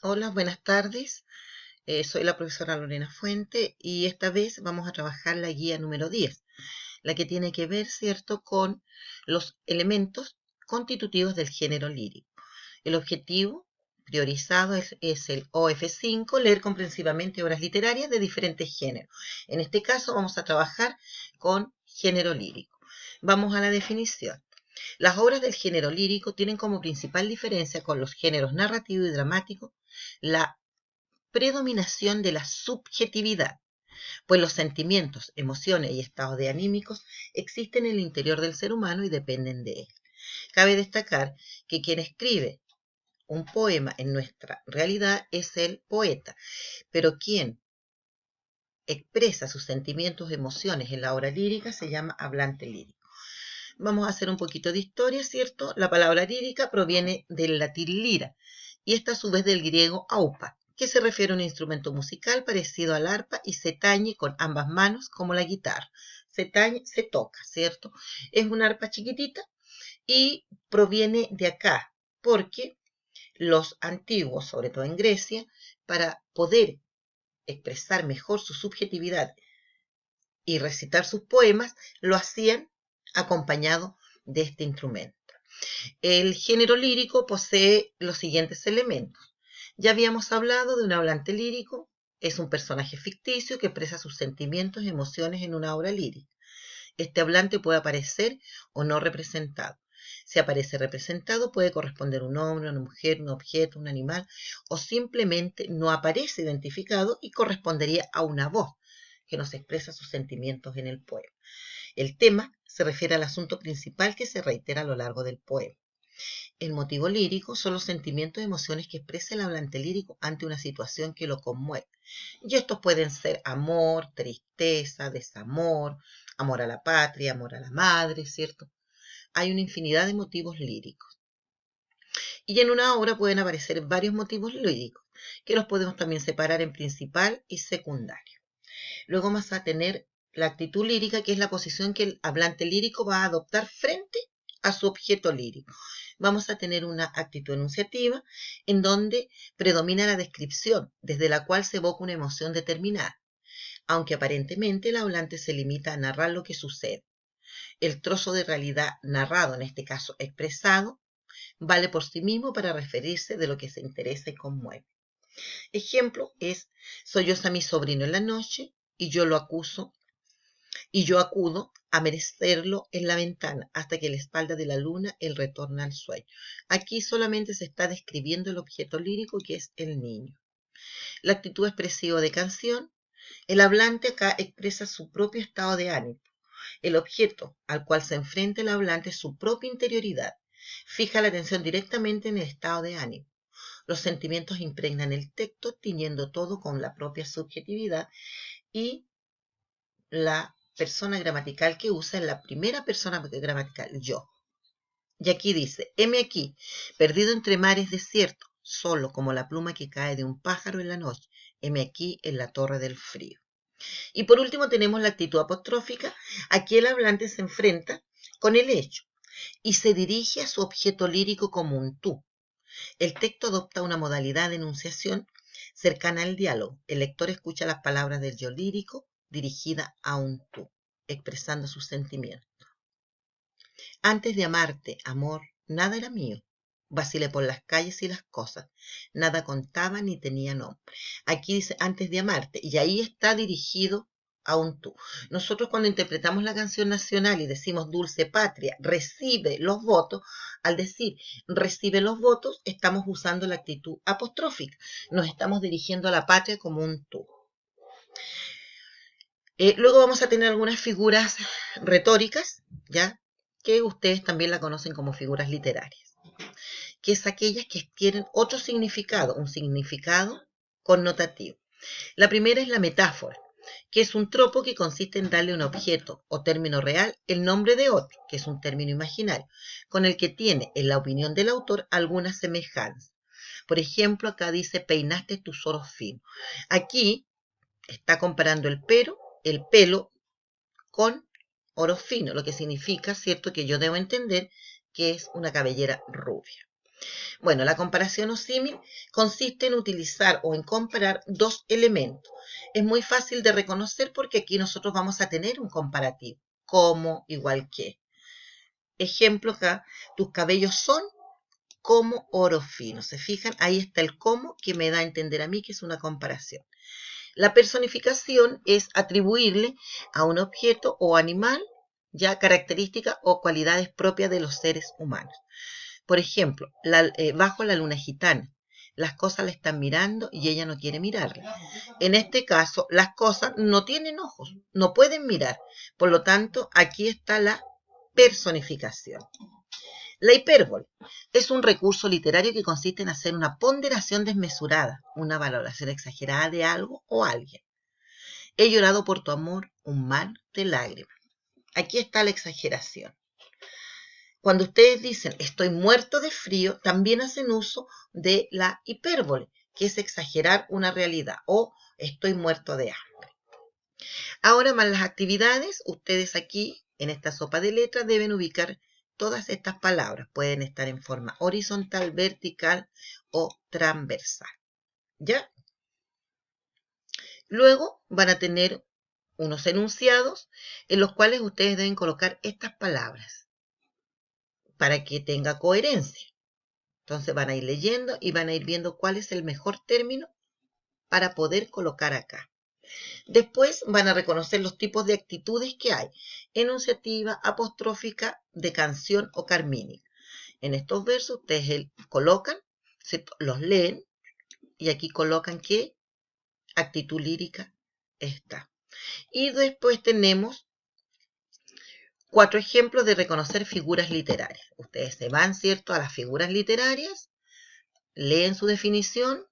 Hola, buenas tardes. Soy la profesora Lorena Fuente y esta vez vamos a trabajar la guía número 10, la que tiene que ver, ¿cierto?, con los elementos constitutivos del género lírico. El objetivo priorizado es el OF5, leer comprensivamente obras literarias de diferentes géneros. En este caso vamos a trabajar con género lírico. Vamos a la definición. Las obras del género lírico tienen como principal diferencia con los géneros narrativo y dramático la predominación de la subjetividad, pues los sentimientos, emociones y estados de anímicos existen en el interior del ser humano y dependen de él. Cabe destacar que quien escribe un poema en nuestra realidad es el poeta, pero quien expresa sus sentimientos, emociones en la obra lírica se llama hablante lírico. Vamos a hacer un poquito de historia, ¿cierto? La palabra lírica proviene del latín lira y esta a su vez del griego aupa, que se refiere a un instrumento musical parecido al arpa y se tañe con ambas manos como la guitarra. Se tañe, se toca, ¿cierto? Es una arpa chiquitita y proviene de acá, porque los antiguos, sobre todo en Grecia, para poder expresar mejor su subjetividad y recitar sus poemas, lo hacían acompañado de este instrumento. El género lírico posee los siguientes elementos. Ya habíamos hablado de un hablante lírico, es un personaje ficticio que expresa sus sentimientos y emociones en una obra lírica. Este hablante puede aparecer o no representado. Si aparece representado, puede corresponder un hombre, una mujer, un objeto, un animal, o simplemente no aparece identificado y correspondería a una voz que nos expresa sus sentimientos en el poema. El tema se refiere al asunto principal que se reitera a lo largo del poema. El motivo lírico son los sentimientos y emociones que expresa el hablante lírico ante una situación que lo conmueve. Y estos pueden ser amor, tristeza, desamor, amor a la patria, amor a la madre, ¿cierto? Hay una infinidad de motivos líricos. Y en una obra pueden aparecer varios motivos líricos, que los podemos también separar en principal y secundario. Luego vamos a tener la actitud lírica, que es la posición que el hablante lírico va a adoptar frente a su objeto lírico. Vamos a tener una actitud enunciativa en donde predomina la descripción, desde la cual se evoca una emoción determinada, aunque aparentemente el hablante se limita a narrar lo que sucede. El trozo de realidad narrado, en este caso expresado, vale por sí mismo para referirse de lo que se interesa y conmueve. Ejemplo es: solloza mi sobrino en la noche y yo acudo a merecerlo en la ventana hasta que la espalda de la luna él retorna al sueño. Aquí solamente se está describiendo el objeto lírico, que es el niño. La actitud expresiva de canción. El hablante acá expresa su propio estado de ánimo. El objeto al cual se enfrenta el hablante es su propia interioridad. Fija la atención directamente en el estado de ánimo. Los sentimientos impregnan el texto, tiñendo todo con la propia subjetividad, y la persona gramatical que usa es la primera persona gramatical, yo. Y aquí dice: heme aquí, perdido entre mares desiertos, solo como la pluma que cae de un pájaro en la noche, heme aquí en la torre del frío. Y por último tenemos la actitud apostrófica. Aquí el hablante se enfrenta con el hecho y se dirige a su objeto lírico como un tú. El texto adopta una modalidad de enunciación cercana al diálogo. El lector escucha las palabras del yo lírico dirigida a un tú, expresando sus sentimientos. Antes de amarte, amor, nada era mío. Vacilé por las calles y las cosas. Nada contaba ni tenía nombre. Aquí dice antes de amarte, y ahí está dirigido a un tú. Nosotros cuando interpretamos la canción nacional y decimos dulce patria, recibe los votos, al decir recibe los votos, estamos usando la actitud apostrófica. Nos estamos dirigiendo a la patria como un tú. Luego vamos a tener algunas figuras retóricas, ¿ya? Que ustedes también la conocen como figuras literarias, que es aquellas que tienen otro significado, un significado connotativo. La primera es la metáfora, que es un tropo que consiste en darle a un objeto o término real el nombre de otro, que es un término imaginario, con el que tiene, en la opinión del autor, alguna semejanza. Por ejemplo, acá dice peinaste tus oros finos. Aquí está comparando el pelo con oro fino, lo que significa, ¿cierto?, que yo debo entender que es una cabellera rubia. Bueno, la comparación o símil consiste en utilizar o en comparar dos elementos. Es muy fácil de reconocer porque aquí nosotros vamos a tener un comparativo, como, igual que. Ejemplo acá, tus cabellos son como oro fino. ¿Se fijan? Ahí está el como que me da a entender a mí que es una comparación. La personificación es atribuirle a un objeto o animal ya características o cualidades propias de los seres humanos. Por ejemplo, bajo la luna gitana, las cosas la están mirando y ella no quiere mirarla. En este caso, las cosas no tienen ojos, no pueden mirar. Por lo tanto, aquí está la personificación. La hipérbole es un recurso literario que consiste en hacer una ponderación desmesurada, una valoración exagerada de algo o alguien. He llorado por tu amor un mar de lágrimas. Aquí está la exageración. Cuando ustedes dicen estoy muerto de frío, también hacen uso de la hipérbole, que es exagerar una realidad, o estoy muerto de hambre. Ahora más las actividades, ustedes aquí en esta sopa de letras deben ubicar todas estas palabras. Pueden estar en forma horizontal, vertical o transversal. ¿Ya? Luego van a tener unos enunciados en los cuales ustedes deben colocar estas palabras para que tenga coherencia. Entonces van a ir leyendo y van a ir viendo cuál es el mejor término para poder colocar acá. Después van a reconocer los tipos de actitudes que hay: enunciativa, apostrófica, de canción o carmínica. En estos versos ustedes colocan, los leen y aquí colocan qué actitud lírica está. Y después tenemos 4 ejemplos de reconocer figuras literarias. Ustedes se van, ¿cierto?, a las figuras literarias, leen su definición,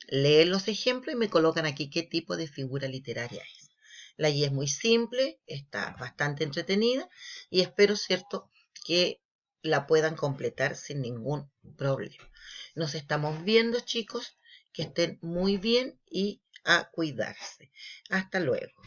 leen los ejemplos y me colocan aquí qué tipo de figura literaria es. La guía es muy simple, está bastante entretenida y espero, ¿cierto?, que la puedan completar sin ningún problema. Nos estamos viendo, chicos, que estén muy bien y a cuidarse. Hasta luego.